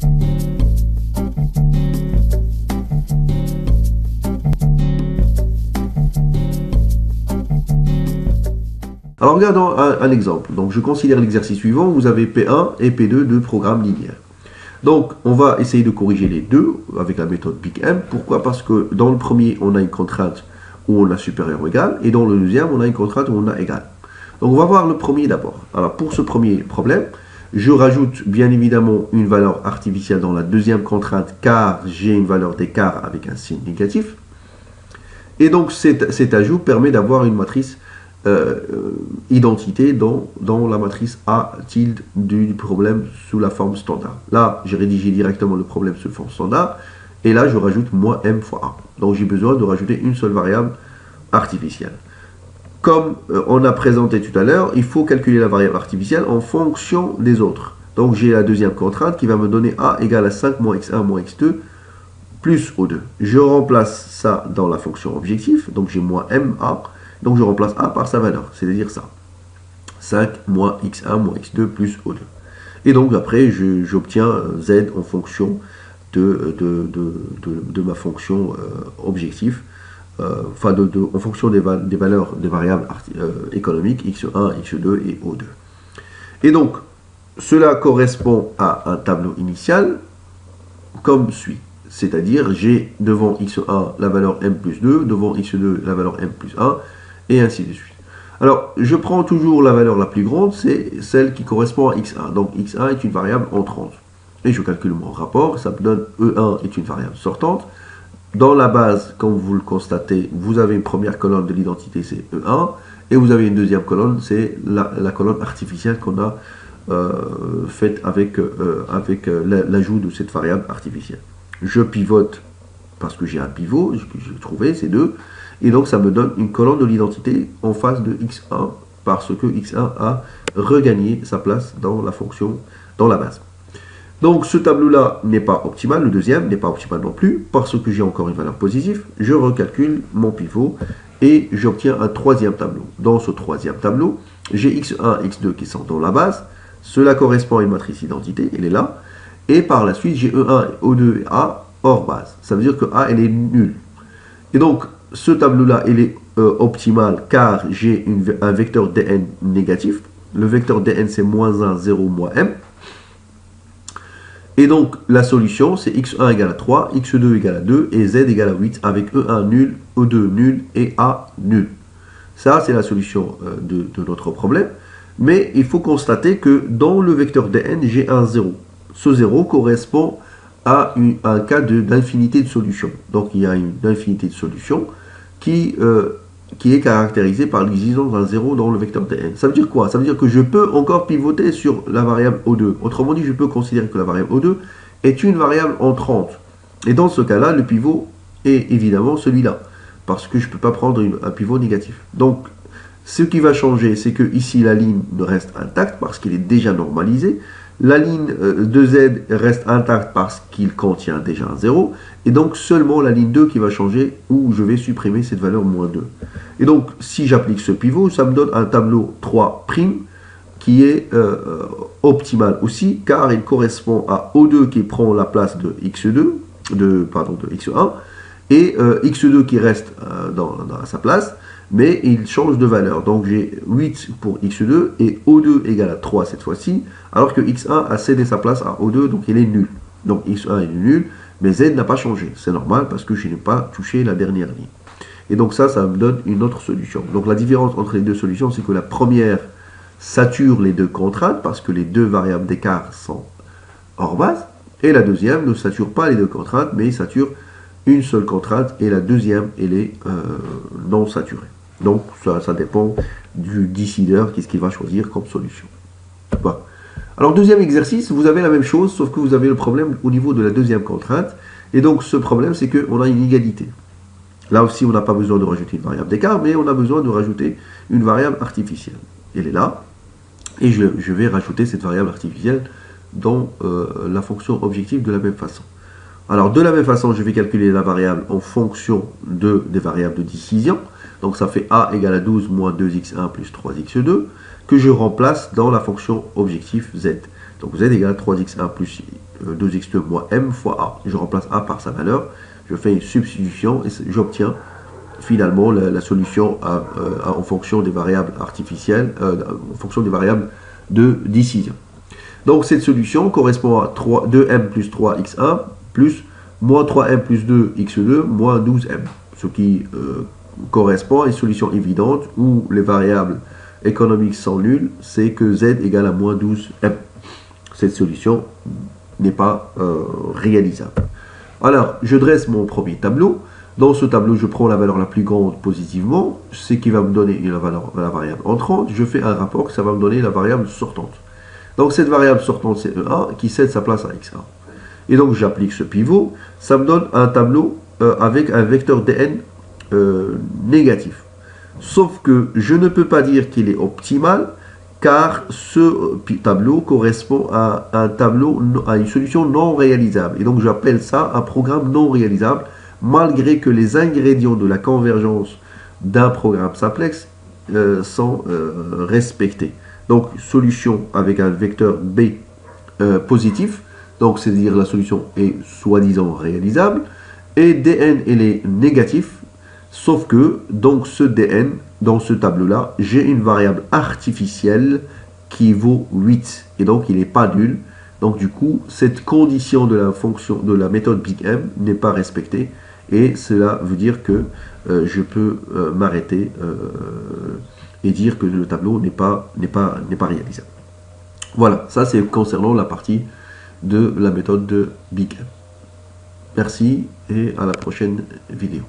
Alors regardons un exemple. Donc je considère l'exercice suivant. Vous avez P1 et P2 de programme linéaire. Donc on va essayer de corriger les deux avec la méthode Big M. Pourquoi? Parce que dans le premier, on a une contrainte où on a supérieur ou égal. Et dans le deuxième, on a une contrainte où on a égal. Donc on va voir le premier d'abord. Alors pour ce premier problème, je rajoute bien évidemment une valeur artificielle dans la deuxième contrainte car j'ai une valeur d'écart avec un signe négatif. Et donc cet ajout permet d'avoir une matrice identité dans la matrice A tilde du problème sous la forme standard. Là, j'ai rédigé directement le problème sous forme standard. Et là, je rajoute moins m fois a. Donc j'ai besoin de rajouter une seule variable artificielle. Comme on a présenté tout à l'heure, il faut calculer la variable artificielle en fonction des autres. Donc j'ai la deuxième contrainte qui va me donner a égale à 5 moins x1 moins x2 plus O2. Je remplace ça dans la fonction objectif, donc j'ai moins ma, donc je remplace a par sa valeur, c'est-à-dire ça. 5 moins x1 moins x2 plus O2. Et donc après, j'obtiens z en fonction de ma fonction objectif, en fonction des valeurs des variables économiques, x1, x2 et O2. Et donc, cela correspond à un tableau initial comme suit. C'est-à-dire, j'ai devant x1 la valeur m plus 2, devant x2 la valeur m plus 1, et ainsi de suite. Alors, je prends toujours la valeur la plus grande, c'est celle qui correspond à x1. Donc, x1 est une variable entrante. Et je calcule mon rapport, ça me donne E1 est une variable sortante. Dans la base, comme vous le constatez, vous avez une première colonne de l'identité, c'est E1, et vous avez une deuxième colonne, c'est la colonne artificielle qu'on a faite avec l'ajout de cette variable artificielle. Je pivote parce que j'ai un pivot, que j'ai trouvé, c'est 2, et donc ça me donne une colonne de l'identité en face de x1, parce que x1 a regagné sa place dans la fonction, dans la base. Donc ce tableau-là n'est pas optimal, le deuxième n'est pas optimal non plus, parce que j'ai encore une valeur positive. Je recalcule mon pivot et j'obtiens un troisième tableau. Dans ce troisième tableau, j'ai x1, x2 qui sont dans la base. Cela correspond à une matrice identité, elle est là. Et par la suite, j'ai E1, O2 et A hors base. Ça veut dire que A, elle est nulle. Et donc, ce tableau-là, il est optimal car j'ai un vecteur dn négatif. Le vecteur dn, c'est moins 1, 0, moins m. Et donc, la solution, c'est x1 égale à 3, x2 égale à 2 et z égale à 8 avec E1 nul, E2 nul et A nul. Ça, c'est la solution de notre problème. Mais il faut constater que dans le vecteur dn, j'ai un 0. Ce 0 correspond à un cas d'infinité de solutions. Donc, il y a une infinité de solutions qui est caractérisée par l'existence d'un 0 dans le vecteur dn. Ça veut dire quoi? Ça veut dire que je peux encore pivoter sur la variable O2. Autrement dit, je peux considérer que la variable O2 est une variable entrante. Et dans ce cas-là, le pivot est évidemment celui-là. Parce que je ne peux pas prendre un pivot négatif. Donc, ce qui va changer, c'est que ici, la ligne reste intacte parce qu'il est déjà normalisé. La ligne de z reste intacte parce qu'il contient déjà un 0. Et donc, seulement la ligne 2 qui va changer où je vais supprimer cette valeur moins 2. Et donc, si j'applique ce pivot, ça me donne un tableau 3' qui est optimal aussi, car il correspond à O2 qui prend la place de x2, de x1, et x2 qui reste dans sa place, mais il change de valeur. Donc j'ai 8 pour x2 et O2 égale à 3 cette fois-ci, alors que x1 a cédé sa place à O2, donc il est nul. Donc x1 est nul, mais z n'a pas changé. C'est normal parce que je n'ai pas touché la dernière ligne. Et donc ça me donne une autre solution. Donc la différence entre les deux solutions, c'est que la première sature les deux contraintes, parce que les deux variables d'écart sont hors base, et la deuxième ne sature pas les deux contraintes, mais sature une seule contrainte, et la deuxième, elle est non saturée. Donc, ça dépend du décideur, qu'est-ce qu'il va choisir comme solution. Voilà. Alors, deuxième exercice, vous avez la même chose, sauf que vous avez le problème au niveau de la deuxième contrainte. Et donc, ce problème, c'est qu'on a une égalité. Là aussi, on n'a pas besoin de rajouter une variable d'écart, mais on a besoin de rajouter une variable artificielle. Elle est là, et je vais rajouter cette variable artificielle dans la fonction objective de la même façon. Alors, de la même façon, je vais calculer la variable en fonction des variables de décision. Donc, ça fait a égale à 12 moins 2x1 plus 3x2, que je remplace dans la fonction objectif z. Donc, z égale à 3x1 plus 2x2 moins m fois a. Je remplace a par sa valeur, je fais une substitution et j'obtiens finalement la solution en fonction des variables artificielles, en fonction des variables de décision. Donc cette solution correspond à 2m plus 3x1 plus moins 3m plus 2x2 moins 12m, ce qui correspond à une solution évidente où les variables économiques sont nulles, c'est que z égale à moins 12m. Cette solution n'est pas réalisable. Alors, je dresse mon premier tableau. Dans ce tableau, je prends la valeur la plus grande positivement, ce qui va me donner la variable entrante. Je fais un rapport que ça va me donner la variable sortante. Donc cette variable sortante, c'est E1 qui cède sa place à x1. Et donc j'applique ce pivot. Ça me donne un tableau avec un vecteur dn négatif. Sauf que je ne peux pas dire qu'il est optimal, car ce tableau correspond à à une solution non réalisable. Et donc j'appelle ça un programme non réalisable, malgré que les ingrédients de la convergence d'un programme simplex sont respectés. Donc solution avec un vecteur b positif, donc c'est-à-dire la solution est soi-disant réalisable, et dn elle est négatif, sauf que donc ce dn, dans ce tableau-là, j'ai une variable artificielle qui vaut 8, et donc il n'est pas nul. Donc du coup, cette condition de la fonction de la méthode Big M n'est pas respectée, et cela veut dire que je peux m'arrêter et dire que le tableau n'est pas réalisable. Voilà, ça c'est concernant la partie de la méthode de Big M. Merci et à la prochaine vidéo.